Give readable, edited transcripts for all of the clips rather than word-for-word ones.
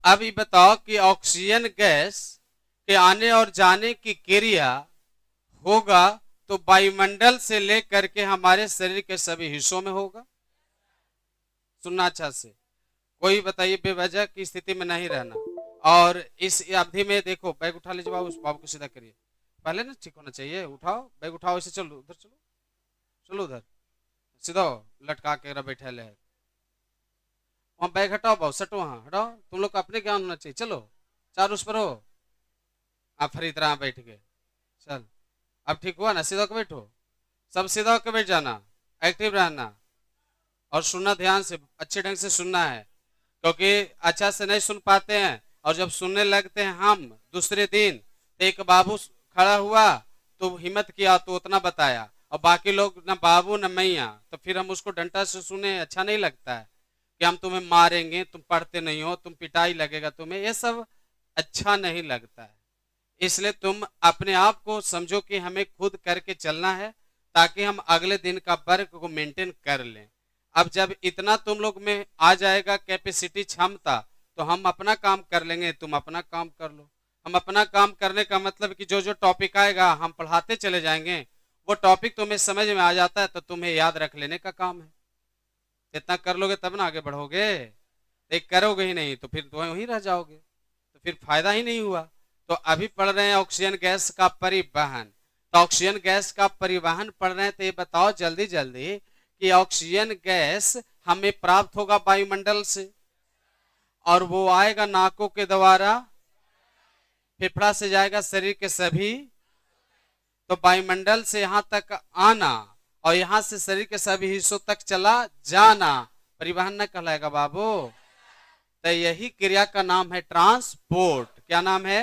अब ये बताओ कि ऑक्सीजन गैस के आने और जाने की क्रिया होगा तो वायुमंडल से लेकर के हमारे शरीर के सभी हिस्सों में होगा। सुनना अच्छा से, कोई बताइए बेवजह की स्थिति में नहीं रहना। और इस अवधि में देखो, बैग उठा लीजिए बाबू, उस बाबू को सीधा करिए, पहले ना ठीक होना चाहिए। उठाओ बैग, उठाओ, इसे चलो उधर, चलो चलो उधर, सीधा हो, लटका के बैठे ले। वहाँ बैग हटाओ बाबू, सटो, वहाँ हटाओ, तुम लोग को अपने ज्ञान होना चाहिए। चलो चार उस पर हो, आप फरी तरह बैठ गए। चल अब ठीक हुआ ना, सीधा होकर बैठो, सब सीधा होकर बैठ जाना, एक्टिव रहना और सुनना, ध्यान से अच्छे ढंग से सुनना है, क्योंकि अच्छा से नहीं सुन पाते हैं। और जब सुनने लगते हैं हम दूसरे दिन, तो एक बाबू खड़ा हुआ तो हिम्मत किया तो उतना बताया, और बाकी लोग ना बाबू न मैया, तो फिर हम उसको डंटा से सुने, अच्छा नहीं लगता है कि हम तुम्हें मारेंगे, तुम पढ़ते नहीं हो, तुम पिटाई लगेगा तुम्हें, ये सब अच्छा नहीं लगता है। इसलिए तुम अपने आप को समझो कि हमें खुद करके चलना है, ताकि हम अगले दिन का वर्क को मेंटेन कर लें। अब जब इतना तुम लोग में आ जाएगा कैपेसिटी, क्षमता, तो हम अपना काम कर लेंगे, तुम अपना काम कर लो। हम अपना काम करने का मतलब कि जो जो टॉपिक आएगा हम पढ़ाते चले जाएंगे, वो टॉपिक तुम्हें समझ में आ जाता है तो तुम्हें याद रख लेने का काम है। इतना कर लोगे तब ना आगे बढ़ोगे, एक करोगे ही नहीं तो फिर तो वहीं रह जाओगे, तो फिर फायदा ही नहीं हुआ। तो अभी पढ़ रहे हैं ऑक्सीजन गैस का परिवहन। तो ऑक्सीजन गैस का परिवहन पढ़ रहे हैं, तो ये बताओ जल्दी जल्दी कि ऑक्सीजन गैस हमें प्राप्त होगा वायुमंडल से, और वो आएगा नाकों के द्वारा, फेफड़ा से जाएगा शरीर के सभी, तो वायुमंडल से यहां तक आना और यहां से शरीर के सभी हिस्सों तक चला जाना परिवहन न कहलाएगा बाबू। तो यही क्रिया का नाम है ट्रांसपोर्ट। क्या नाम है?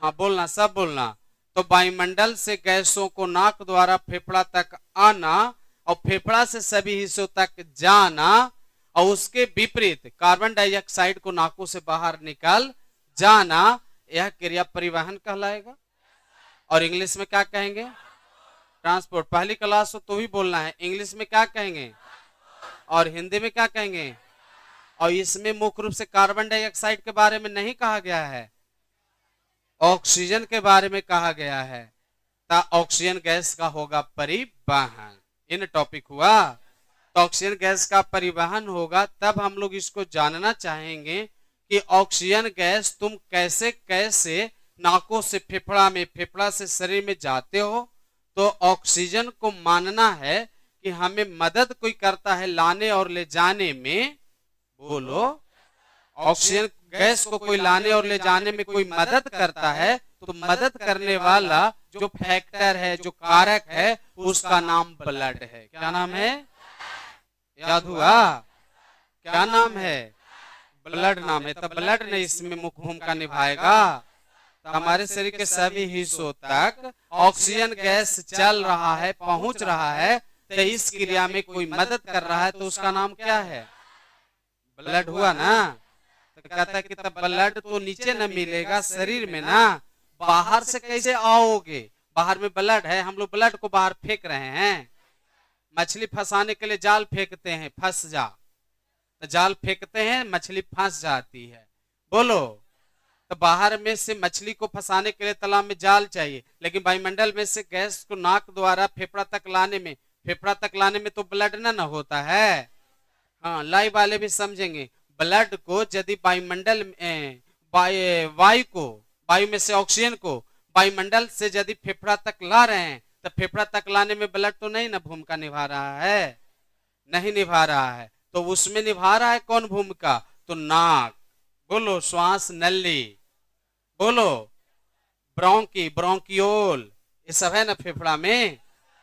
हाँ बोलना, सब बोलना। तो वायुमंडल से गैसों को नाक द्वारा फेफड़ा तक आना और फेफड़ा से सभी हिस्सों तक जाना, और उसके विपरीत कार्बन डाइऑक्साइड को नाकों से बाहर निकल जाना, यह क्रिया परिवहन कहलाएगा। और इंग्लिश में क्या कहेंगे? ट्रांसपोर्ट। पहली क्लास हो तो भी बोलना है, इंग्लिश में क्या कहेंगे और हिंदी में क्या कहेंगे। और इसमें मुख्य रूप से कार्बन डाइऑक्साइड के बारे में नहीं कहा गया है, ऑक्सीजन के बारे में कहा गया है। ऑक्सीजन गैस का होगा परिवहन। इन टॉपिक हुआ, तो ऑक्सीजन गैस का परिवहन होगा। तब हम लोग इसको जानना चाहेंगे कि ऑक्सीजन गैस तुम कैसे कैसे नाकों से फेफड़ा में, फेफड़ा से शरीर में जाते हो। तो ऑक्सीजन को मानना है कि हमें मदद कोई करता है लाने और ले जाने में। बोलो, ऑक्सीजन गैस को कोई लाने और ले जाने में कोई मदद करता है, तो मदद करने वाला जो फैक्टर है, जो कारक है, उसका नाम ब्लड है। क्या नाम है? याद हुआ? क्या नाम है? ब्लड नाम है। तो ब्लड ने इसमें मुख्य भूमिका निभाएगा। तो हमारे शरीर के सभी हिस्सों तक ऑक्सीजन गैस चल रहा है, पहुंच रहा है, तो इस क्रिया में कोई मदद कर रहा है, तो उसका नाम क्या है? ब्लड हुआ ना। तो कहता है कि तब ब्लड तो नीचे न मिलेगा शरीर में ना, बाहर से कैसे आओगे? बाहर में ब्लड है, हम लोग ब्लड को बाहर फेंक रहे हैं। मछली फंसाने के लिए जाल फेंकते हैं, फंस जा, तो जाल फेंकते हैं, मछली फंस जाती है। बोलो, तो बाहर में से मछली को फंसाने के लिए तालाब में जाल चाहिए, लेकिन वायुमंडल में से गैस को नाक द्वारा फेफड़ा तक लाने में, फेफड़ा तक लाने में तो ब्लड ना होता है। हाँ, लाइव वाले भी समझेंगे। ब्लड को यदि वायुमंडल में वायु को, वायु में से ऑक्सीजन को वायुमंडल से यदि फेफड़ा तक ला रहे हैं, तो फेफड़ा तक लाने में ब्लड तो नहीं ना भूमिका निभा रहा है, नहीं निभा रहा है। तो उसमें निभा रहा है कौन भूमिका? तो नाक। बोलो, श्वास नली। बोलो, ब्रोंकी, ब्रोंकियोल, ये सब है ना फेफड़ा में,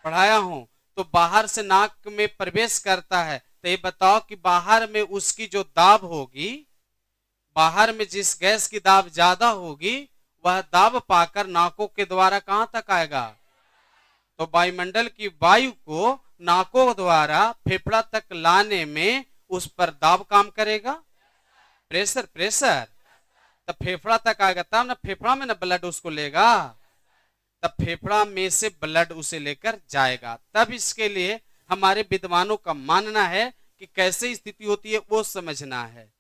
पढ़ाया हूं। तो बाहर से नाक में प्रवेश करता है। तो ये बताओ कि बाहर में उसकी जो दाब होगी, बाहर में जिस गैस की दाब ज्यादा होगी, वह दाब पाकर नाकों के द्वारा कहां तक आएगा? तो वायुमंडल की वायु को नाकों द्वारा फेफड़ा तक लाने में उस पर दाब काम करेगा, प्रेशर, प्रेशर। तब फेफड़ा तक आएगा, तब ना फेफड़ा में ना ब्लड उसको लेगा, तब फेफड़ा में से ब्लड उसे लेकर जाएगा। तब इसके लिए हमारे विद्वानों का मानना है कि कैसे स्थिति होती है वो समझना है।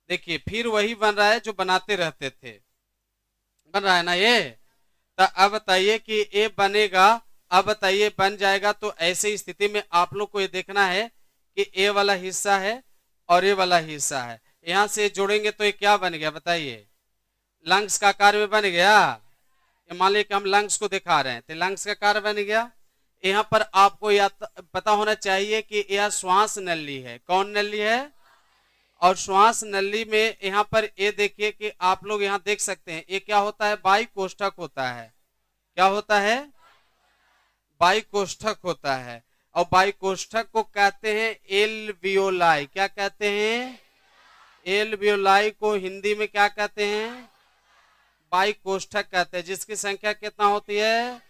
देखिए फिर वही बन रहा है जो बनाते रहते थे, बन रहा है ना ये। तो अब बताइए कि ये बनेगा, अब बताइए बन जाएगा, तो ऐसी स्थिति में आप लोग को ये देखना है कि ये वाला हिस्सा है और ये वाला हिस्सा है, यहां से जोड़ेंगे तो ये क्या बन गया बताइए, लंग्स का आकार में बन गया। ये मान लीजिए कि हम लंग्स को दिखा रहे हैं तो लंग्स का आकार बन गया। यहाँ पर आपको पता होना चाहिए कि यह श्वास नली है। कौन नली है? और श्वास नली में यहाँ पर ये देखिए कि आप लोग यहाँ देख सकते हैं, ये क्या होता है? वायु कोष्ठक होता है। क्या होता है? वायु कोष्ठक होता है। और वायु कोष्ठक को कहते हैं एल्वियोलाई। क्या कहते हैं? एल्वियोलाई को हिंदी में क्या कहते हैं? वायु कोष्ठक कहते हैं, जिसकी संख्या कितना होती है?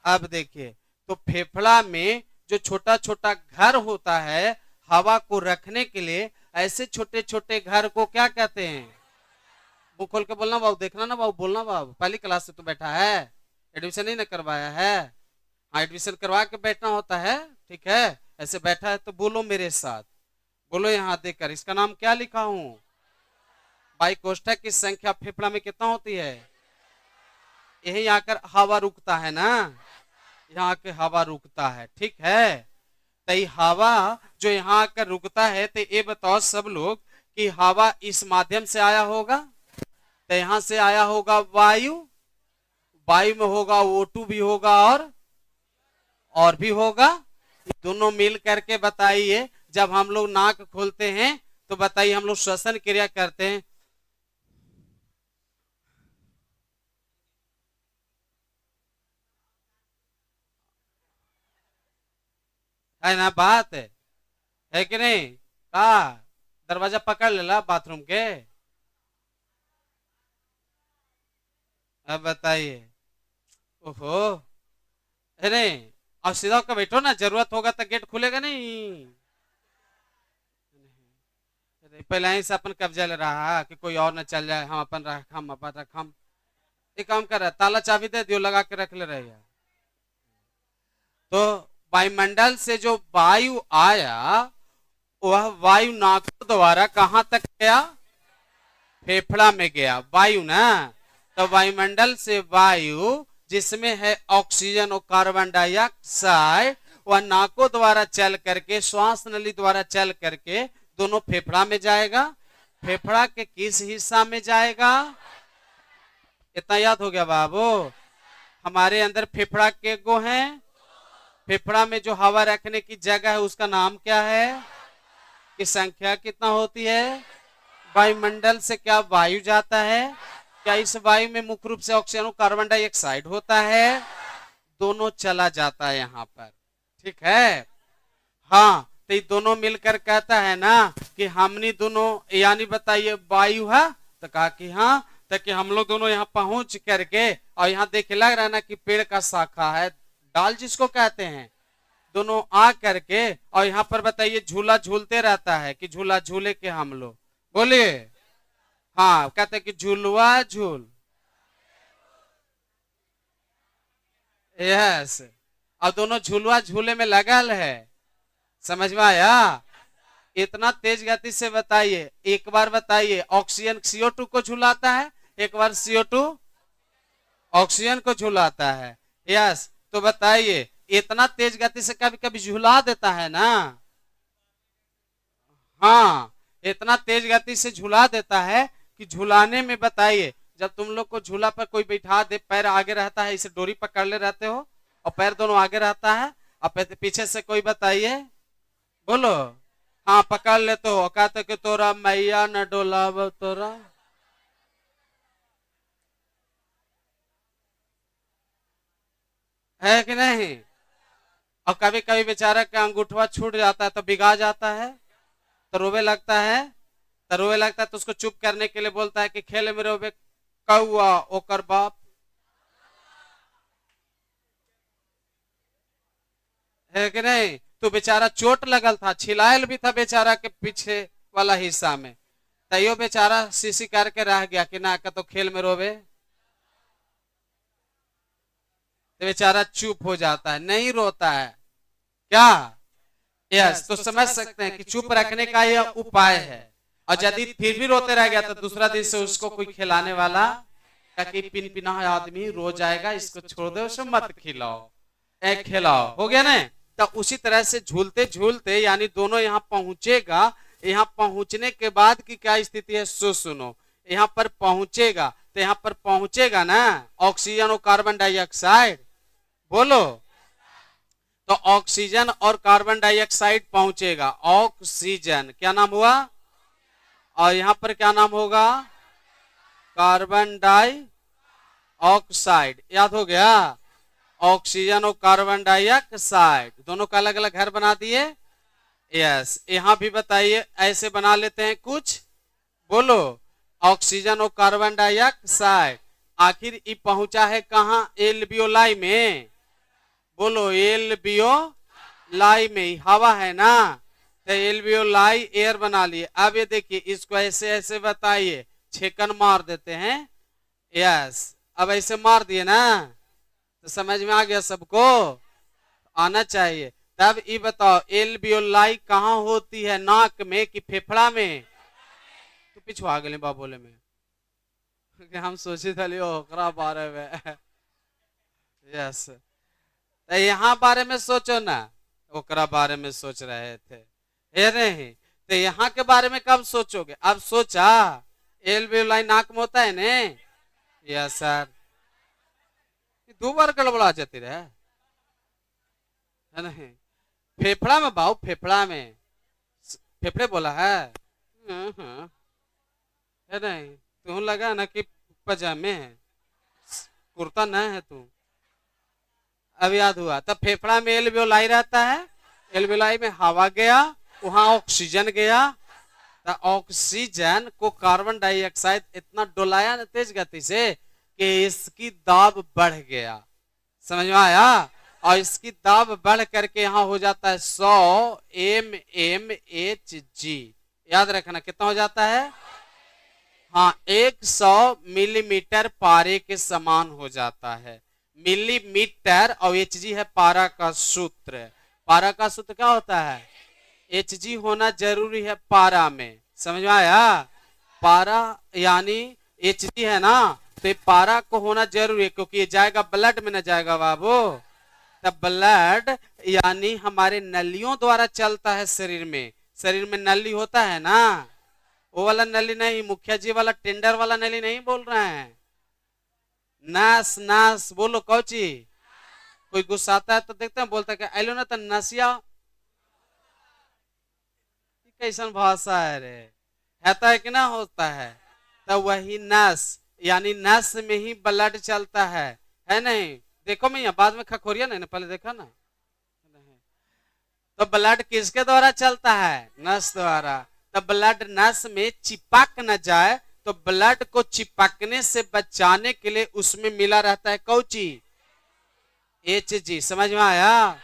अब देखिए, तो फेफड़ा में जो छोटा छोटा घर होता है हवा को रखने के लिए, ऐसे छोटे छोटे घर को क्या कहते हैं? मुंह खोल के बोलना बाबू, देखना ना बाबू, बोलना बाबू, पहली क्लास से तो बैठा है, एडमिशन नहीं ना करवाया है। हाँ, एडमिशन करवा के बैठना होता है, ठीक है। ऐसे बैठा है तो बोलो मेरे साथ, बोलो यहाँ देखकर, इसका नाम क्या लिखा हूं? वायु कोष्ठक की संख्या फेफड़ा में कितना होती है? यही आकर हवा रुकता है ना, यहाँ के हवा रुकता है, ठीक है। तो हवा जो यहाँ आकर रुकता है, तो ये बताओ सब लोग कि हवा इस माध्यम से आया होगा, तो यहाँ से आया होगा वायु, वायु में होगा O2 भी होगा और भी होगा। दोनों मिल करके बताइए, जब हम लोग नाक खोलते हैं तो बताइए हम लोग श्वसन क्रिया करते हैं, है ना? बात है कि नहीं? का दरवाजा पकड़ लेला बाथरूम के। अब बताइए, ओहो, अरे और सीधा होकर बैठो ना, जरूरत होगा तो गेट खुलेगा नहीं। पहले ही से अपन कब्जा ले रहा कि कोई और न चल जाए, हम अपन रखम एक काम कर रहा, ताला चाबी दे दियो, लगा के रख ले रहे। तो वायुमंडल से जो वायु आया वह वायु नाकों द्वारा कहां तक गया? फेफड़ा में गया वायु ना। तो वायुमंडल से वायु जिसमें है ऑक्सीजन और कार्बन डाइऑक्साइड, वह नाकों द्वारा चल करके, श्वास नली द्वारा चल करके दोनों फेफड़ा में जाएगा। फेफड़ा के किस हिस्सा में जाएगा? इतना याद हो गया बाबू? हमारे अंदर फेफड़ा के गो हैं, फेफड़ा में जो हवा रखने की जगह है उसका नाम क्या है? की संख्या कितना होती है? वायुमंडल से क्या वायु जाता है? क्या इस वायु में मुख्य रूप से ऑक्सीजन और कार्बन डाइऑक्साइड होता है? दोनों चला जाता है यहाँ पर, ठीक है। हाँ, तो ये दोनों मिलकर कहता है ना कि हमने दोनों, यानी बताइए वायु है, तो कहा कि हाँ, ताकि हम लोग दोनों यहाँ पहुंच करके, और यहाँ देखे लग रहा है ना कि पेड़ का शाखा है, डाल जिसको कहते हैं, दोनों आ करके और यहाँ पर बताइए झूला झूलते रहता है कि झूला झूले के हम लोग बोलिए। हाँ, कहते हैं कि झूलवा झूल, यस, और दोनों झूलवा झूले में लगल है, समझ में आया? इतना तेज गति से बताइए, एक बार बताइए, ऑक्सीजन CO2 को झुलाता है, एक बार CO2 ऑक्सीजन को झुलाता है, यस। तो बताइए इतना तेज गति से कभी कभी झुला देता है ना? हाँ, इतना तेज गति से झुला देता है कि झुलाने में बताइए, जब तुम लोग को झूला पर कोई बैठा दे, पैर आगे रहता है, इसे डोरी पकड़ ले रहते हो और पैर दोनों आगे रहता है, और पीछे से कोई बताइए, बोलो, हाँ पकड़ ले तो कहते कि तोरा मैया न डोलाव तोरा, है कि नहीं? और कभी कभी बेचारा का अंगूठवा छूट जाता है तो बिगा जाता है, तो रोवे लगता है, तो रोवे लगता है तो उसको चुप करने के लिए बोलता है कि खेल में रोवे कौआ ओकर बाप, है कि नहीं? तो बेचारा चोट लगल था, छिलायल भी था बेचारा के पीछे वाला हिस्सा में, तैयो बेचारा सीसी करके रह गया कि ना का तो खेल में रोवे, तो बेचारा चुप हो जाता है, नहीं रोता है क्या? यस, तो समझ सकते हैं कि चुप रखने का यह उपाय है। और यदि फिर भी रोते रह गया तो दूसरा दिन से उसको कोई खिलाने वाला कि पिन पिना आदमी रो जाएगा, इसको छोड़ दो, उसे मत खिलाओ, एक खिलाओ, हो गया ना। तो उसी तरह से झूलते झूलते यानी दोनों यहाँ पहुंचेगा। यहाँ पहुंचने के बाद की क्या स्थिति है सो सुनो। यहाँ पर पहुंचेगा तो यहाँ पर पहुंचेगा ना ऑक्सीजन और कार्बन डाइऑक्साइड, बोलो। तो ऑक्सीजन और कार्बन डाइऑक्साइड पहुंचेगा। ऑक्सीजन क्या नाम हुआ, और यहां पर क्या नाम होगा, कार्बन डाइऑक्साइड। याद हो गया, ऑक्सीजन और कार्बन डाइऑक्साइड दोनों का अलग अलग घर बना दिए। यस, यहां भी बताइए, ऐसे बना लेते हैं कुछ, बोलो। ऑक्सीजन और कार्बन डाइऑक्साइड आखिर ये पहुंचा है कहां, एल्वियोलाई में, बोलो। एल्वियोलाई में हवा है ना, तो एल्वियोलाई एयर बना लिए। अब ये देखिए, इसको ऐसे ऐसे बताइए, छेकन मार देते हैं। यस, अब ऐसे मार दिए ना, तो समझ में आ गया सबको, आना चाहिए। तब ये बताओ एल्वियोलाई कहाँ होती है, नाक में कि फेफड़ा में? तो पिछवा गए बाबोले में, हम सोचे थे ओकरा बारे में। यस, तो यहाँ बारे में सोचो ना, ओकरा बारे में सोच रहे थे, है नहीं? तो यहाँ के बारे में कब सोचोगे? अब सोचा, एल्वियोलाई नाक में होता है ने? यस सर, दो बार गड़बड़ा जाती रहे, है नहीं? फेफड़ा में बाबू, फेफड़ा में, फेफड़े बोला है नहीं? तू लगा ना कि पजामे है, कुर्ता न है तू। अब याद हुआ, तब फेफड़ा में एल्वियोलाई रहता है, एल्वियोलाई में हवा गया, वहां ऑक्सीजन गया, तो ऑक्सीजन को कार्बन डाइऑक्साइड इतना डोलाया ना तेज गति से कि इसकी दाब बढ़ गया, समझ में आया? और इसकी दाब बढ़ करके यहाँ हो जाता है 100 mmHg। याद रखना कितना हो जाता है, हाँ 100 मिलीमीटर पारे के समान हो जाता है। मिलीमीटर और Hg है पारा का सूत्र। पारा का सूत्र क्या होता है, Hg होना जरूरी है पारा में, समझ में आया? पारा यानी Hg है ना, तो पारा को होना जरूरी है, क्योंकि ये जाएगा ब्लड में, ना जाएगा बाबू। तब ब्लड यानी हमारे नलियों द्वारा चलता है शरीर में। शरीर में नली होता है ना, वो वाला नली नहीं, मुखिया जी वाला टेंडर वाला नली नहीं बोल रहे हैं। नस नस बोलो, कौची? कोई गुस्सा आता है तो देखते हैं, बोलता है एलो ना तो नसिया, कैसन भाषा है रे, होता है कि ना होता है? तो वही नस यानी नस में ही ब्लड चलता है नहीं? देखो मैं बाद में खखोरिया नहीं, पहले देखा ना। तो ब्लड किसके द्वारा चलता है, नस द्वारा। तो ब्लड नस में चिपक न जाए, तो ब्लड को चिपकने से बचाने के लिए उसमें मिला रहता है कौची, Hg। समझ में आया?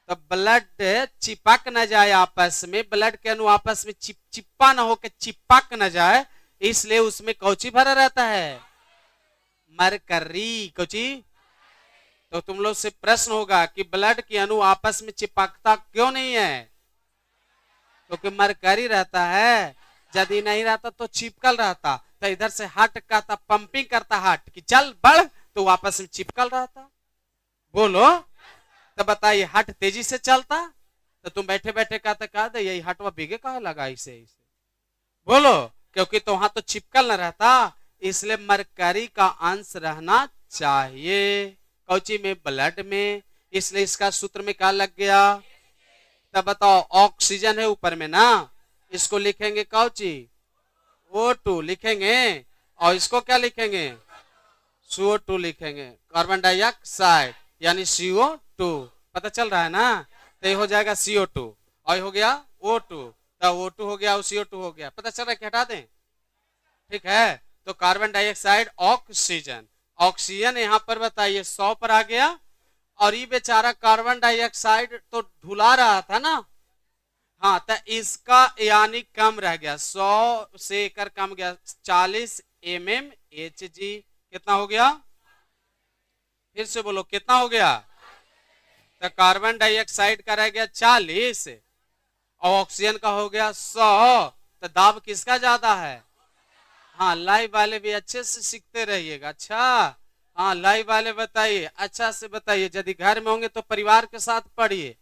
तो ब्लड चिपक न जाए आपस में, ब्लड के अणु आपस में चिपा न होकर चिपक न जाए, इसलिए उसमें कौची भरा रहता है, मरकरी। कौची? तो तुम लोग से प्रश्न होगा कि ब्लड के अणु आपस में चिपकता क्यों नहीं है? क्योंकि मरकरी रहता है, यदि नहीं रहता तो चिपकल रहता। तो इधर से हार्ट कहता, पंपिंग करता हार्ट कि चल बढ़, तो वापस में चिपकल रहता। बोलो, तो बताइए हार्ट तेजी से चलता तो तुम बैठे बैठे कहते कहा दे यही हार्टवा भीगे कहा लगा इसे, बोलो, क्योंकि तो वहां तो चिपकल न रहता, इसलिए मरकरी का अंश रहना चाहिए कौची में, ब्लड में। इसलिए इसका सूत्र में क्या लग गया? तब बताओ, ऑक्सीजन है ऊपर में ना, इसको लिखेंगे कौची, O2 लिखेंगे, और इसको क्या लिखेंगे, CO2 लिखेंगे। कार्बन डाइऑक्साइड यानी CO2, पता चल रहा है ना? तो ये हो जाएगा CO2 और हो गया O2, तो O2 हो गया और CO2 हो गया। पता चल रहा है कि हटा दें? ठीक है, तो कार्बन डाइऑक्साइड, ऑक्सीजन। ऑक्सीजन यहाँ पर बताइए 100 पर आ गया, और ये बेचारा कार्बन डाइऑक्साइड तो ढुला रहा था ना, हाँ, तो इसका यानी कम रह गया, 100 से एकर कम गया, 40 mmHg। कितना हो गया, फिर से बोलो कितना हो गया? तो कार्बन डाइऑक्साइड का रह गया 40 और ऑक्सीजन का हो गया 100, तो दाब किसका ज्यादा है? हाँ, लाइव वाले भी अच्छे से सीखते रहिएगा। अच्छा, हाँ लाइव वाले बताइए, अच्छा से बताइए। यदि घर में होंगे तो परिवार के साथ पढ़िए।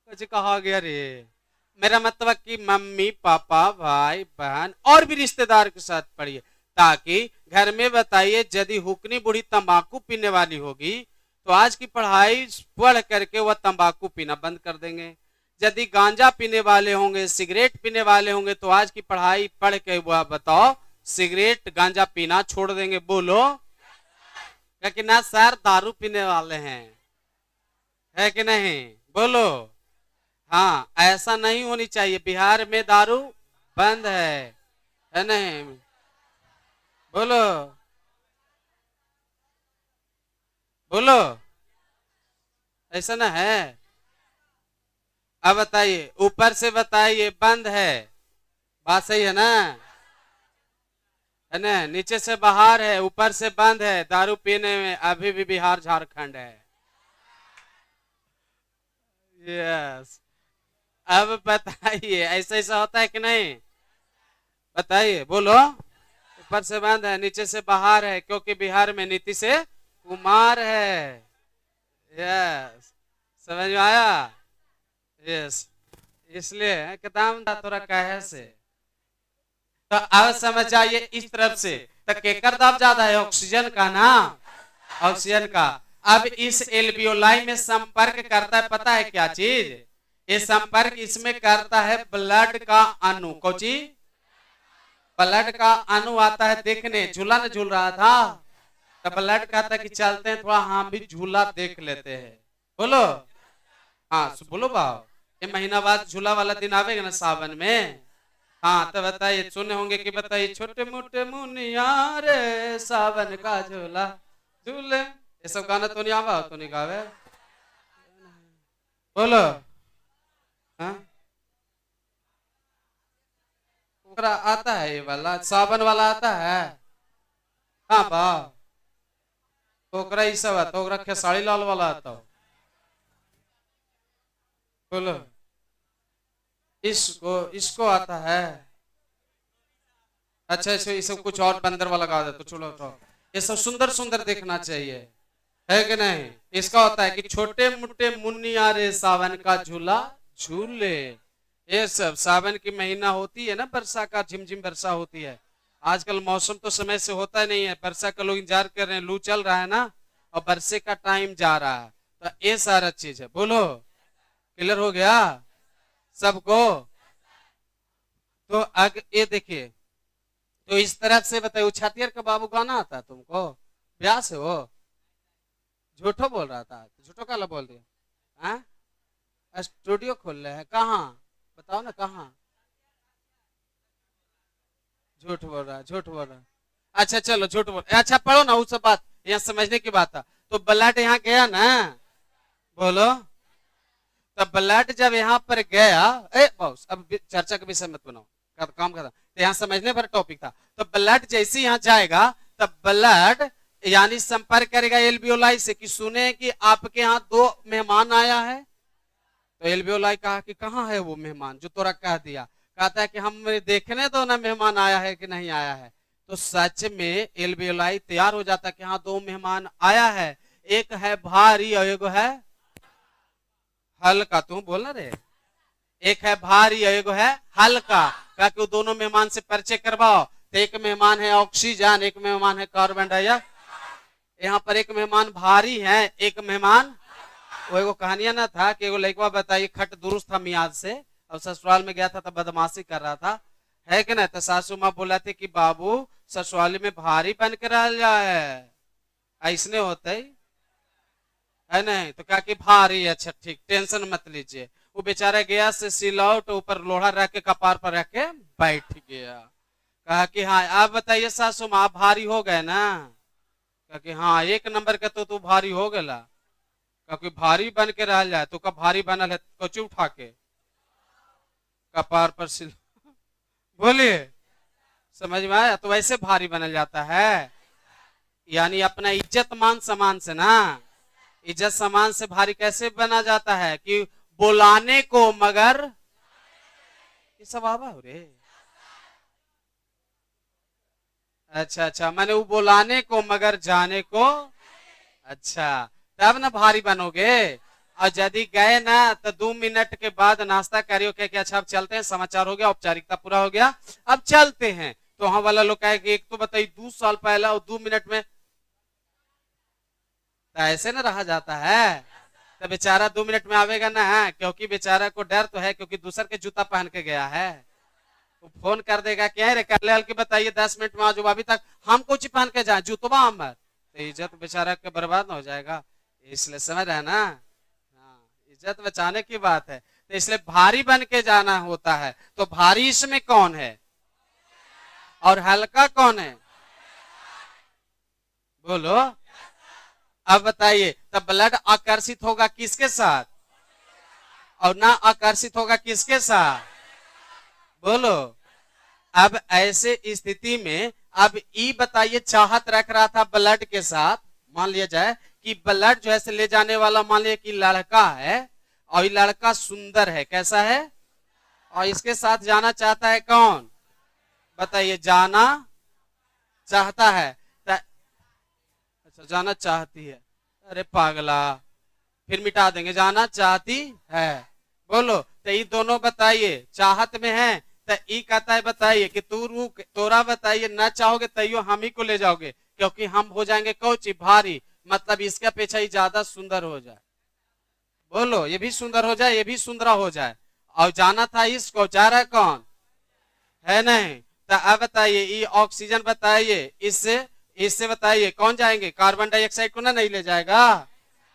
कुछ कहा गया रे, मेरा मतलब कि मम्मी पापा भाई बहन और भी रिश्तेदार के साथ पढ़िए, ताकि घर में बताइए यदि हुक्नी बूढ़ी तंबाकू पीने वाली होगी तो आज की पढ़ाई पढ़ करके वह तंबाकू पीना बंद कर देंगे। यदि गांजा पीने वाले होंगे, सिगरेट पीने वाले होंगे तो आज की पढ़ाई पढ़ के वह बताओ सिगरेट गांजा पीना छोड़ देंगे। बोलो, कि ना सर दारू पीने वाले हैं, है कि नहीं? बोलो, हाँ ऐसा नहीं होनी चाहिए। बिहार में दारू बंद है नहीं? बोलो बोलो, ऐसा ना है? अब बताइए, ऊपर से बताइए बंद है, बात सही है ना? है ना? नीचे से बाहर है, ऊपर से बंद है। दारू पीने में अभी भी बिहार झारखंड है। यस। अब बताइए, ऐसा ऐसा होता है कि नहीं? बताइए, बोलो। ऊपर से बंद है, नीचे से बाहर है, क्योंकि बिहार में नीतीश कुमार है। यस, समझ में आया? यस, इसलिए किताब था थोड़ा कहे से। तो अब समझ आइए इस तरफ से, तो केकर दाब ज्यादा है? ऑक्सीजन का ना, ऑक्सीजन का। अब इस एल्वियोलाई में संपर्क करता है, पता है क्या चीज? ये संपर्क इसमें करता है ब्लड का अणु। कोची? ब्लड का अणु आता है देखने। झूला न झूल रहा था तो ब्लड कहता है कि चलते हैं थोड़ा हम भी झूला देख लेते हैं। बोलो, हाँ बोलो बाबू, ये महीना बाद झूला वाला दिन आवेगा ना सावन में। हाँ तो बताइए, सुने होंगे कि बताइए, छोटे मोटे मुनिया रे सावन का झूला झूले, ये सब गाना तो नहीं आवा, तो नहीं गावे। बोलो, हाँ आता है ये वाला सावन वाला आता है। हाँ बा, ओकरा ई सब आता, ओकरा खेसारी लाल वाला आता। बोलो, इसको इसको आता है। अच्छा अच्छा, ये सब कुछ और बंदर वाला गा दे तो चलो तो ये सब सुंदर सुंदर देखना चाहिए, है कि नहीं? इसका होता है कि छोटे मोटे मुन्निया रे सावन का झूला झूले। ये सब सावन की महीना होती है ना, वर्षा का झिमझिम वर्षा होती है। आजकल मौसम तो समय से होता नहीं है, वर्षा का लोग इंतजार कर रहे हैं, लू चल रहा है ना, और वर्षे का टाइम जा रहा है, तो ये सारा चीज है। बोलो, क्लियर हो गया सबको? तो अगर ये देखिए, तो इस तरह से बताइए, छातियर का बाबू गाना आता है तुमको? ब्याह से हो? झूठो बोल रहा था, झूठो काला बोल दिया? हाँ, स्टूडियो खोल रहे हैं कहाँ? बताओ ना कहाँ? झूठ बोल रहा है, झूठ बोल रहा है। अच्छा चलो झूठ बोल, अच्छा पढ़ो ना, उस बात यहाँ समझने की बात है। तो ब्लड यहाँ गया ना, बोलो, तो ब्लड जब यहाँ पर गया, बॉस अब चर्चा का विषय मत बनाओ, काम खत्म। तो यहाँ समझने पर टॉपिक था। तो ब्लड जैसे यहाँ जाएगा तब ब्लड यानी संपर्क करेगा एल्वियोलाई से, कि सुने कि आपके यहाँ 2 मेहमान आया है। तो एल्वियोलाई कहा कि कहाँ है वो मेहमान जो तोरा कह दिया? कहता है कि हम देखने दो ना मेहमान आया है कि नहीं आया है। तो सच में एल्वियोलाई तैयार हो जाता है कि हाँ 2 मेहमान आया है, एक है भारी और एक है हल्का। तू बोलना रे, एक है भारी और एक है हल्का, क्या कि दोनों मेहमान से परिचय करवाओ। तो एक मेहमान है ऑक्सीजन, एक मेहमान है कार्बन डाइऑक्साइड। यहाँ पर एक मेहमान भारी है, एक मेहमान। वो एगो कहानिया ना था कि एगो लड़का बताइए खट दुरुस्त था मियाज से, अब ससुराल में गया था तो बदमाशी कर रहा था, है कि नहीं? तो सासू माँ बोला थे कि बाबू ससुराली में भारी बन के रह जाए, ऐसने होते है नहीं? तो क्या कि भारी, अच्छा ठीक, टेंशन मत लीजिए। वो बेचारा गया से सिलौट ऊपर लोहा रख के कपार पर रख के बैठ गया। कहा कि हाँ आप बताइए सासू माँ भारी हो गए ना? कहा कि हाँ 1 नंबर का तो तू भारी हो गया। क्योंकि भारी बन के रह जाए तो कब भारी बनल है? कचू उठा के कपार पर सिल बोलिए, समझ में आया? तो वैसे भारी बनल जाता है, यानी अपना इज्जत मान सम्मान से ना, इज्जत सम्मान से भारी कैसे बना जाता है? कि बुलाने को मगर ये सब आवा हो रे। अच्छा अच्छा, मैंने वो बुलाने को मगर जाने को। अच्छा, तब ना भारी बनोगे। और यदि गए ना तो 2 मिनट के बाद नाश्ता करियो क्या, अच्छा अब चलते हैं, समाचार हो गया, औपचारिकता पूरा हो गया, अब चलते हैं। तो वहां वाला लोग कहे कि एक तो बताइए 2 साल पहले और 2 मिनट में, तो ऐसे ना रहा जाता है। तो बेचारा 2 मिनट में आवेगा ना, है क्योंकि बेचारा को डर तो है, क्योंकि दूसर के जूता पहन के गया है। वो फोन कर देगा क्या रे कर ले के बताइए 10 मिनट में आ जाओ, अभी तक हम कुछ पहन के जाए जूतवा हमर, तो इज्जत बेचारा के बर्बाद ना हो जाएगा। इसलिए समझ रहे हैं ना, हाँ, इज्जत बचाने की बात है, तो इसलिए भारी बन के जाना होता है। तो भारी इसमें कौन है और हल्का कौन है, बोलो। अब बताइए, तब ब्लड आकर्षित होगा किसके साथ और ना आकर्षित होगा किसके साथ, बोलो। अब ऐसे स्थिति में अब ई बताइए, चाहत रख रहा था ब्लड के साथ, मान लिया जाए कि ब्लड जो है से ले जाने वाला मान लिया कि लड़का है, और ये लड़का सुंदर है, कैसा है, और इसके साथ जाना चाहता है कौन, बताइए, जाना चाहता है। अच्छा, जाना चाहती है, अरे पागला, फिर मिटा देंगे, जाना चाहती है, बोलो। तो ये दोनों बताइए चाहत में है, तो ई कहता है बताइए कि तू रुक, तोरा बताइए ना चाहोगे तैयो हम ही को ले जाओगे, क्योंकि हम हो जाएंगे कौची भारी, मतलब इसके अपेक्षा ही ज्यादा सुंदर हो जाए, बोलो, ये भी सुंदर हो जाए, ये भी सुंदर हो जाए, और जाना था इसको, जा रहा है कौन, है नहीं। तो अब बताइए ये ऑक्सीजन बताइए, इससे इससे बताइए कौन जाएंगे, कार्बन डाइऑक्साइड को ना नहीं ले जाएगा।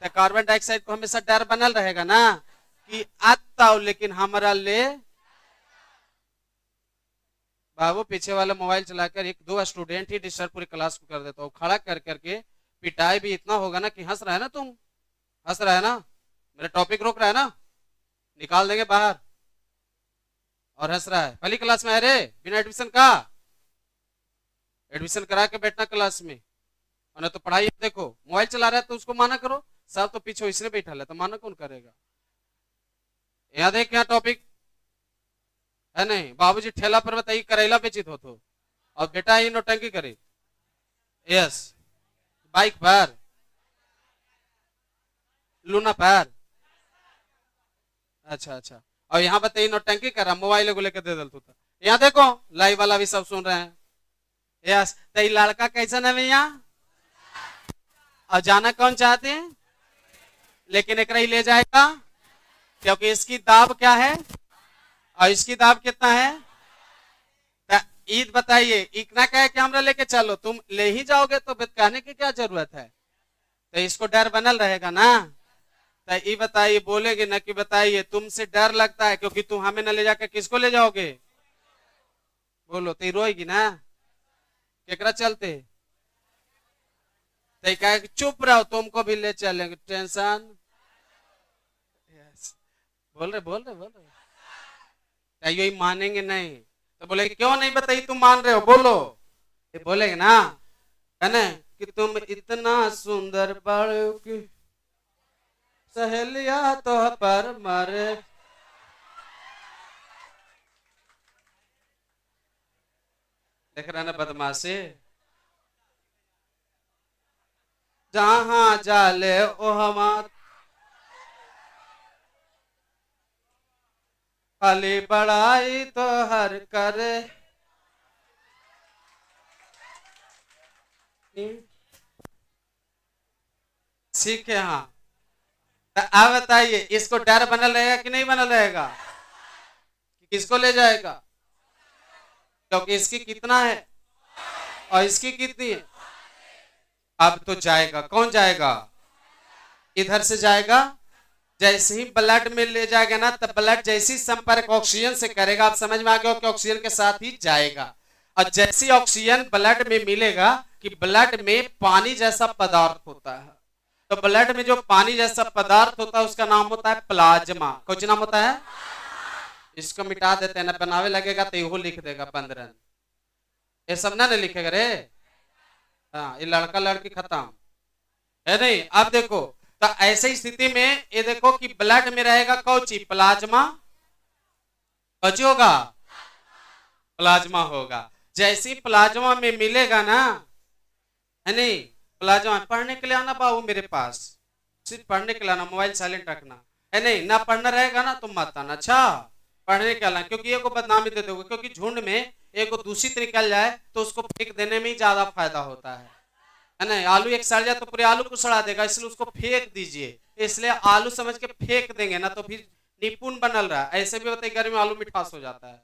तो कार्बन डाइऑक्साइड को हमेशा डर बनल रहेगा ना कि आता, लेकिन हमारा ले। बाबू पीछे वाला मोबाइल चलाकर एक दो स्टूडेंट ही डिस्टर्ब पूरी क्लास को कर देता हूँ, खड़ा कर करके पिटाई भी इतना होगा ना कि हंस रहा है ना तुम, हंस रहा है ना, मेरा टॉपिक रोक रहा है ना, निकाल देंगे बाहर, और हंस रहा है, पहली क्लास में है रे, बिना एडमिशन का, एडमिशन करा के बैठना क्लास में, और ना तो पढ़ाई। देखो मोबाइल चला रहा है तो उसको माना करो, सब तो पीछे इसने बैठा है तो माना कौन करेगा। यहाँ देख, यहाँ टॉपिक है नहीं, बाबूजी ठेला पर बताइए करेला बेचित हो तो, और बेटा ही नौटंकी करे, यस, बाइक पर, लूना पर, अच्छा अच्छा, और यहाँ बताइए नौटंकी कर रहा, मोबाइल को लेकर दे दल तू, यहाँ देखो लाइव वाला भी सब सुन रहे हैं, यस। तो लड़का कैसा है भैया, और जाना कौन चाहते हैं, लेकिन एक ही ले जाएगा, क्योंकि इसकी दाब क्या है और इसकी दाब कितना है। ईद बताइए, इतना कहे कि हमरा लेके चलो, तुम ले ही जाओगे तो कहने की क्या जरूरत है, तो इसको डर बनल रहेगा ना। तो ये बताइए, बोलेगे ना कि बताइए तुमसे डर लगता है क्योंकि तुम हमें न ले जाकर किसको ले जाओगे, बोलो, तो रोएगी ना, केकरा चलते, तो कहे चुप रहो तुमको भी ले चलेंगे, टेंशन, बोल रहे बोल रहे बोल रहे, यही मानेंगे नहीं, तो बोले क्यों नहीं, बताइए तुम मान रहे हो, बोलो, ये बोलेगे ना, है ना, कि तुम इतना सुंदर पढ़ो कि सहेलिया तो पर मरे, देख रहा ना बदमाशी, जहां जाले ओ हमार खाली बड़ाई तो हर करे, ठीक है। हाँ, तो आप बताइए इसको डर बनल रहेगा कि नहीं बनल रहेगा, कि किसको ले जाएगा, क्योंकि इसकी कितना है और इसकी कितनी है। अब तो जाएगा, कौन जाएगा, इधर से जाएगा, जैसे ही ब्लड में ले जाएगा ना, तब ब्लड जैसी संपर्क ऑक्सीजन से करेगा, आप समझ में आ गया कि ऑक्सीजन के साथ ही जाएगा, और जैसी ऑक्सीजन ब्लड में मिलेगा कि ब्लड में पानी जैसा पदार्थ होता है, तो ब्लड में जो पानी जैसा पदार्थ होता है उसका नाम होता है प्लाज्मा, कुछ नाम होता है, इसको मिटा देते हैं ना, बनावे लगेगा तो इहो लिख देगा 15, ये सब ना लिखेगा रे, हाँ, ये लड़का लड़की खत्म है नहीं। अब देखो, तो ऐसी स्थिति में ये देखो कि ब्लड में रहेगा कौची, प्लाज्मा, कौची होगा, प्लाज्मा होगा। जैसे ही प्लाज्मा में मिलेगा ना, है नहीं, प्लाज्मा पढ़ने के लिए आना बाबू मेरे पास, सिर्फ पढ़ने के लिए आना, मोबाइल साइलेंट रखना, है नहीं, ना पढ़ना रहेगा ना तुम मत आना, अच्छा पढ़ने के आना, क्योंकि एक को बदनामी दे दोगे, क्योंकि झुंड में एक को दूषित निकल जाए तो उसको फेंक देने में ही ज्यादा फायदा होता है ना। आलू एक सड़ जाए तो पूरे आलू को सड़ा देगा, इसलिए उसको फेंक दीजिए, इसलिए आलू समझ के फेंक देंगे ना तो फिर निपुण बनल रहा है। ऐसे भी होता है गर्मी में आलू मिठास हो जाता है,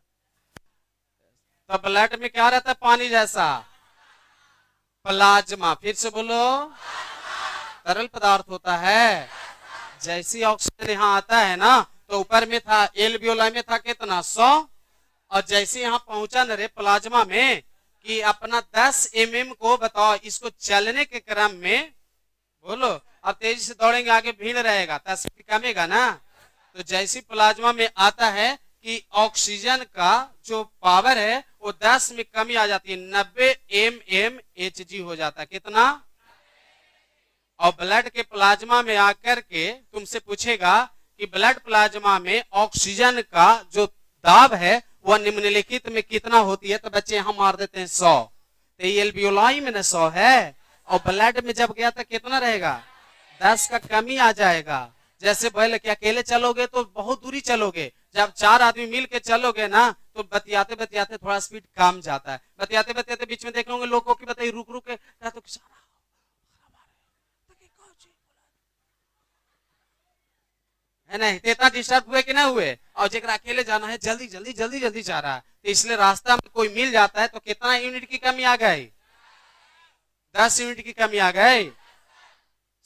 तो ब्लड में क्या रहता है, पानी जैसा प्लाज्मा, फिर से बोलो, तरल पदार्थ होता है। जैसी ऑक्सीजन यहाँ आता है ना, तो ऊपर में था एल्वियोलाई में था कितना 100, और जैसे यहाँ पहुंचा न रे प्लाज्मा में कि अपना 10 mm को बताओ, इसको चलने के क्रम में बोलो, अब तेजी से दौड़ेंगे आगे भीड़ रहेगा तो स्पीड कमेगा ना। तो जैसी प्लाज्मा में आता है कि ऑक्सीजन का जो पावर है वो 10 में कमी आ जाती है, 90 mmHg हो जाता है, कितना। और ब्लड के प्लाज्मा में आकर के तुमसे पूछेगा कि ब्लड प्लाज्मा में ऑक्सीजन का जो दाब है वह निम्नलिखित में कितना होती है, तो बच्चे यहां मार देते हैं 100, तो एल्वियोलाई में 100 है, और ब्लड में जब गया तो कितना रहेगा, 10 का कमी आ जाएगा। जैसे पहले कि अकेले चलोगे तो बहुत दूरी चलोगे, जब 4 आदमी मिल के चलोगे ना तो बतियाते बतियाते थोड़ा स्पीड कम जाता है, बतियाते बतियाते बीच में देख लोगे लोगों की बताइए रुक रुक के तो है नहीं, तो इतना डिस्टर्ब हुए कि ना हुए। और जरा अकेले जाना है जल्दी जल्दी जल्दी जल्दी जा रहा है, तो इसलिए रास्ता में कोई मिल जाता है तो कितना यूनिट की कमी आ गई, 10 यूनिट की कमी आ गई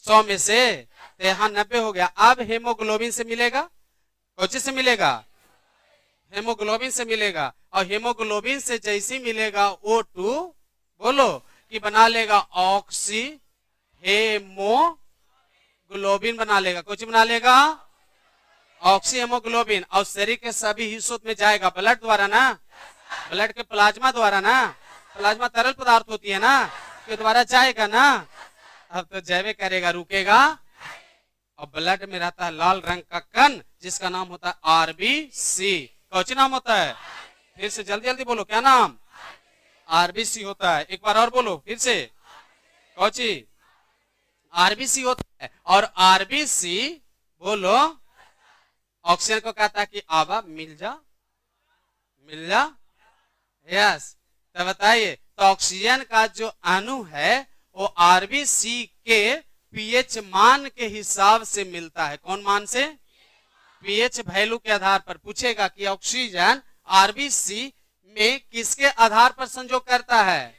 100 में से, तो यहाँ 90 हो गया। अब हेमोग्लोबिन से मिलेगा, कौन से मिलेगा, हेमोग्लोबिन से मिलेगा, और हेमोग्लोबिन से जैसे मिलेगा O2 बोलो कि बना लेगा ऑक्सी हेमोग्लोबिन बना लेगा, कुछ बना लेगा ऑक्सी हेमोग्लोबिन, और शरीर के सभी हिस्सों में जाएगा ब्लड द्वारा ना, ब्लड के प्लाज्मा द्वारा ना, प्लाज्मा तरल पदार्थ होती है ना, के द्वारा जाएगा ना। अब तो जैवे करेगा, रुकेगा, और ब्लड में रहता है लाल रंग का कण जिसका नाम होता है आरबीसी, कौन नाम होता है, फिर से जल्दी जल्दी बोलो क्या नाम, आरबीसी होता है, एक बार और बोलो फिर से, कौची आरबीसी होता है। और आरबीसी बोलो ऑक्सीजन को कहता है कि आवा मिल जा, मिल जा, यस। तो बताइए, तो ऑक्सीजन का जो अणु है वो आरबीसी के पीएच मान के हिसाब से मिलता है, कौन मान से, पीएच वैल्यू के आधार पर। पूछेगा कि ऑक्सीजन आरबीसी में किसके आधार पर संयोग करता है,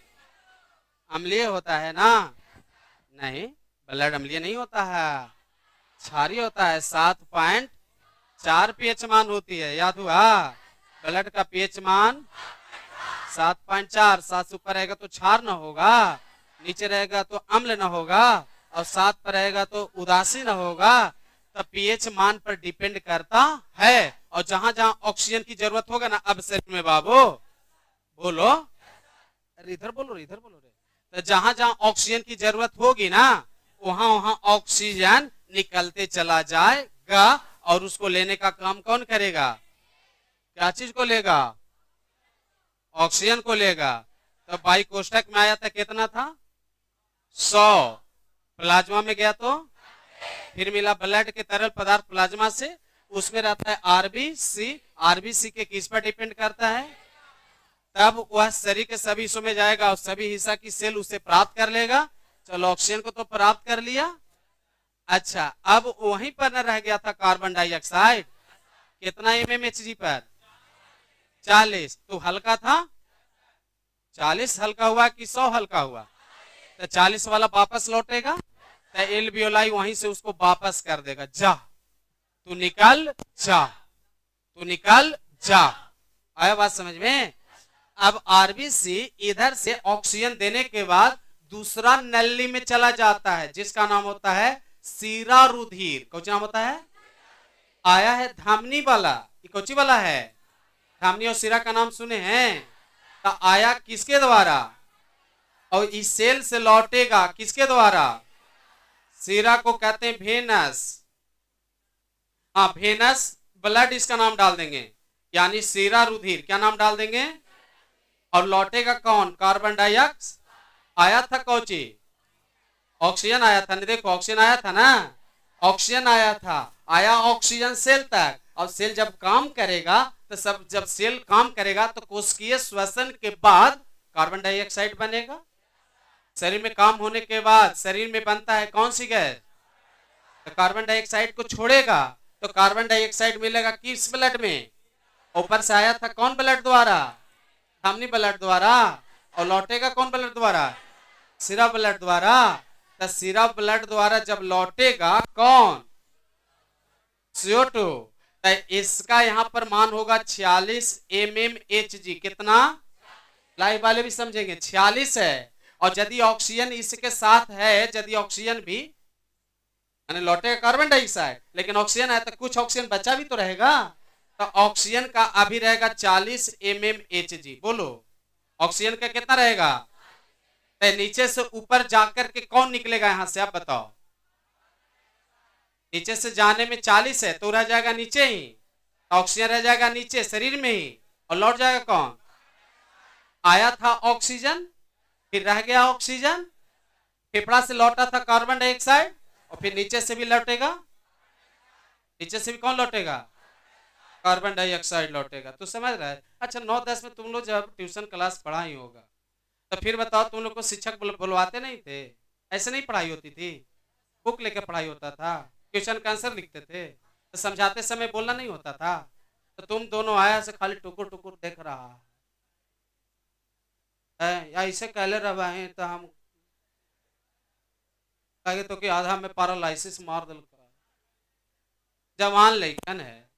अम्लीय होता है ना, नहीं ब्लड अम्लीय नहीं होता है, क्षारीय होता है, 7.4 पीएच मान होती है, याद हुआ, ब्लड का पीएच मान 7.4, 7 से ऊपर रहेगा तो क्षार न होगा, नीचे रहेगा तो अम्ल न होगा, और 7 पर रहेगा तो उदासीन होगा। तब पीएच मान पर डिपेंड करता है। और जहां जहां ऑक्सीजन की जरूरत होगा ना, अब शरीर में बाबू बोलो, अरे इधर बोलो रे, इधर बोलो रे, तो जहां जहां ऑक्सीजन की जरूरत होगी ना वहां वहां ऑक्सीजन निकलते चला जाएगा, और उसको लेने का काम कौन करेगा, क्या चीज को लेगा, ऑक्सीजन को लेगा। तो बाई कोष्टक में आया था कितना था 100, प्लाज्मा में गया तो फिर मिला ब्लड के तरल पदार्थ प्लाज्मा से, उसमें रहता है आरबीसी, आरबीसी के किस पर डिपेंड करता है, तब वह शरीर के सभी हिस्सों में जाएगा और सभी हिस्सा की सेल उसे प्राप्त कर लेगा। चलो ऑक्सीजन को तो प्राप्त कर लिया, अच्छा अब वहीं पर न रह गया था कार्बन डाइऑक्साइड, कितना mmHg पर 40, तो हल्का था 40 हल्का हुआ कि 100 हल्का हुआ, तो 40 वाला वापस लौटेगा, तो एल्वियोलाई वहीं से उसको वापस कर देगा, जा तू निकल जा, तू निकल जा, आया बात समझ में। अब आरबीसी इधर से ऑक्सीजन देने के बाद दूसरा नली में चला जाता है जिसका नाम होता है सीरा रुधिर, कौन नाम होता है, आया है धामनी वाला, ये कौची वाला है, धामनी और सीरा का नाम सुने हैं, तो आया किसके द्वारा, और इस सेल से लौटेगा किसके द्वारा, सीरा को कहते हैं वेनस, वेनस ब्लड इसका नाम डाल देंगे, यानी सीरा रुधिर क्या नाम डाल देंगे, और लौटेगा कौन? Carbon dioxide. आया था कौची? ऑक्सीजन आया था। नहीं देखो ऑक्सीजन आया था ना, ऑक्सीजन आया था, आया ऑक्सीजन सेल तक, और सेल जब काम करेगा तो सब जब सेल काम करेगा तो कोशिकीय श्वसन के बाद कार्बन डाइऑक्साइड बनेगा। शरीर में काम होने के बाद शरीर में बनता है कौन सी गैस? तो कार्बन डाइऑक्साइड को छोड़ेगा तो कार्बन डाइऑक्साइड मिलेगा किस ब्लड में? ऊपर से आया था कौन ब्लड द्वारा? धमनी ब्लड द्वारा। और लौटेगा कौन ब्लड द्वारा? सिरा ब्लड द्वारा। तो सिरा ब्लड द्वारा जब लौटेगा कौन? CO2। तो इसका यहां पर मान होगा 46 mmHg। कितना? लाइव वाले भी समझेंगे 46 है। और यदि ऑक्सीजन इसके साथ है, यदि ऑक्सीजन भी यानी लौटेगा कार्बन डाइऑक्साइड, लेकिन ऑक्सीजन है तो कुछ ऑक्सीजन बचा भी तो रहेगा। तो ऑक्सीजन का अभी रहेगा 40 mmHg। बोलो ऑक्सीजन का कितना रहेगा? तो नीचे से ऊपर जाकर के कौन निकलेगा यहां से? आप बताओ। नीचे से जाने में 40 है तो रह जाएगा नीचे ही, ऑक्सीजन रह जाएगा नीचे शरीर में ही, और लौट जाएगा कौन? आया था ऑक्सीजन, फिर रह गया ऑक्सीजन, फेफड़ा से लौटा था कार्बन डाइऑक्साइड, और फिर नीचे से भी लौटेगा। नीचे से भी कौन लौटेगा? Carbon dioxide लौटेगा। तो समझ रहा है? अच्छा 9-10 में तुम लोग जब ट्यूशन क्लास पढ़ा ही होगा, तो फिर बताओ तुम लोग को शिक्षक बुलवाते नहीं थे? ऐसे नहीं पढ़ाई होती थी? बुक लेके पढ़ाई होता था, क्वेश्चन का आंसर लिखते थे, तो समझाते समय बोलना नहीं होता था? तो तुम दोनों आया से खाली टुकुर टुकुर देख रहा है या ऐसे कहले रहे तो हम कहे तो कि आधा में पैरालिसिस मार दिल करा। जवान लड़कन है।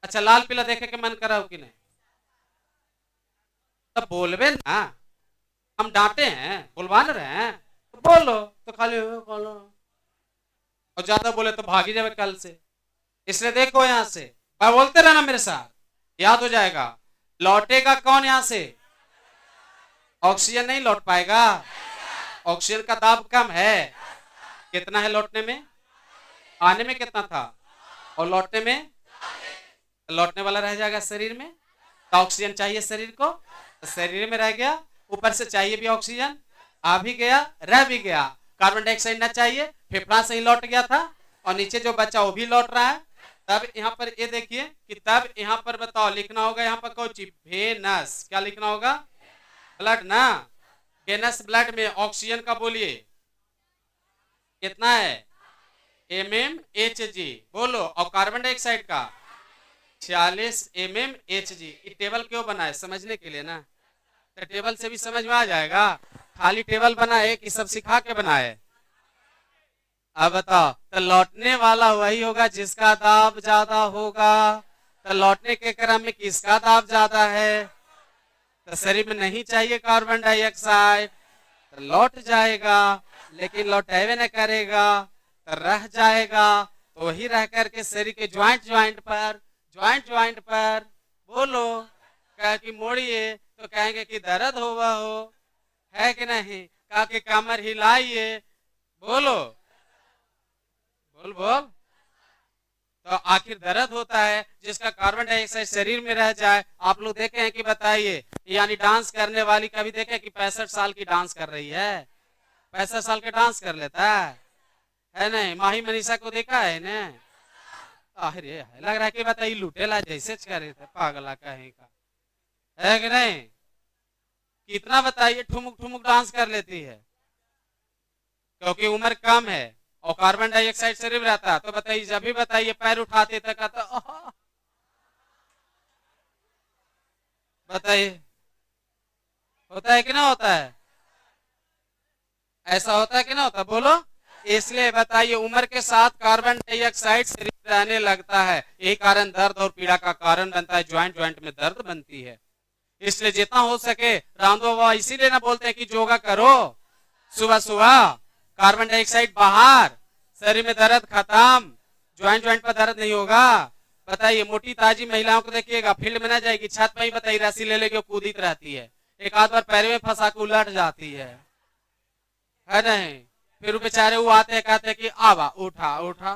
अच्छा लाल पीला देखे के मन कराओ कि नहीं? तब बोलबे ना, हम डांटे हैं, बुलवा रहे हैं तो बोलो, तो खाली बोलो, और ज्यादा बोले तो भागी जाए कल से। इसलिए देखो यहां से बोलते रहना मेरे साथ, याद हो जाएगा। लौटेगा कौन यहां से? ऑक्सीजन नहीं लौट पाएगा, ऑक्सीजन का दाब कम है। कितना है लौटने में? आने में कितना था और लौटने में? लौटने वाला रह जाएगा शरीर में। तो ऑक्सीजन चाहिए शरीर को, तो शरीर में रह गया। ऊपर से चाहिए भी ऑक्सीजन, आ भी गया, रह भी गया। कार्बन डाइऑक्साइड ना चाहिए, फेफड़ा से ही लौट गया था, और नीचे जो बचा वो भी लौट रहा है। तब यहाँ पर ये देखिए कि तब यहाँ पर बताओ लिखना होगा, यहाँ पर कौन? वेनस। क्या लिखना होगा? ब्लड ना। वेनस ब्लड में ऑक्सीजन का बोलिए कितना है? mmHg। बोलो। और कार्बन डाइऑक्साइड का 46 mmHg। ये टेबल क्यों बना है? समझने के लिए ना। तो टेबल से भी समझ में आ जाएगा। खाली टेबल बनाए कि सब सिखा के बनाए? अब बताओ। तो लौटने वाला वही होगा जिसका दाब ज्यादा होगा। तो लौटने के क्रम में किसका दाब ज्यादा है? तो शरीर में नहीं चाहिए कार्बन डाइऑक्साइड, तो लौट जाएगा, लेकिन लौटेवे न करेगा तो रह जाएगा। तो वही रह करके शरीर के ज्वाइंट पर बोलो कह कि मोड़िए तो कहेंगे कि दर्द होगा हो, है कि नहीं? कहा कि कमर हिलाइए, बोलो बोल बोल। तो आखिर दर्द होता है जिसका कार्बन डाइऑक्साइड शरीर में रह जाए। आप लोग देखे हैं कि बताइए, यानी डांस करने वाली कभी देखे कि 65 साल की डांस कर रही है? 65 साल के डांस कर लेता है नहीं? माही मनीषा को देखा है ना? अरे लग रहा है कि बताइए लुटेला जैसे करे थे, पागला कहीं का, है कि नहीं? कितना बताइए ठुमुक ठुमुक डांस कर लेती है, क्योंकि उम्र कम है और कार्बन डाइऑक्साइड शरीर रहता। तो बताइए जब भी बताइए पैर उठाते तक आता, बताइए होता है कि ना होता है? ऐसा होता है कि ना होता? बोलो। इसलिए बताइए उम्र के साथ कार्बन डाइऑक्साइड शरीर रहने लगता है, यही कारण दर्द और पीड़ा का कारण बनता है। ज्वाइंट में दर्द बनती है। इसलिए जितना हो सके रामदेव बाबा इसीलिए ना बोलते हैं कि योगा करो सुबह सुबह, कार्बन डाइऑक्साइड बाहर, शरीर में दर्द खत्म, ज्वाइंट पर दर्द नहीं होगा। बताइए मोटी ताजी महिलाओं को देखिएगा, फील्ड में ना जाएगी, छत पर ही बताइए रस्सी ले लेके कूदित रहती है, एक आध बार पैर में फंसा के उलट जाती है नहीं? फिर बेचारे वो आते हैं कहते हैं कि आवा उठा उठा,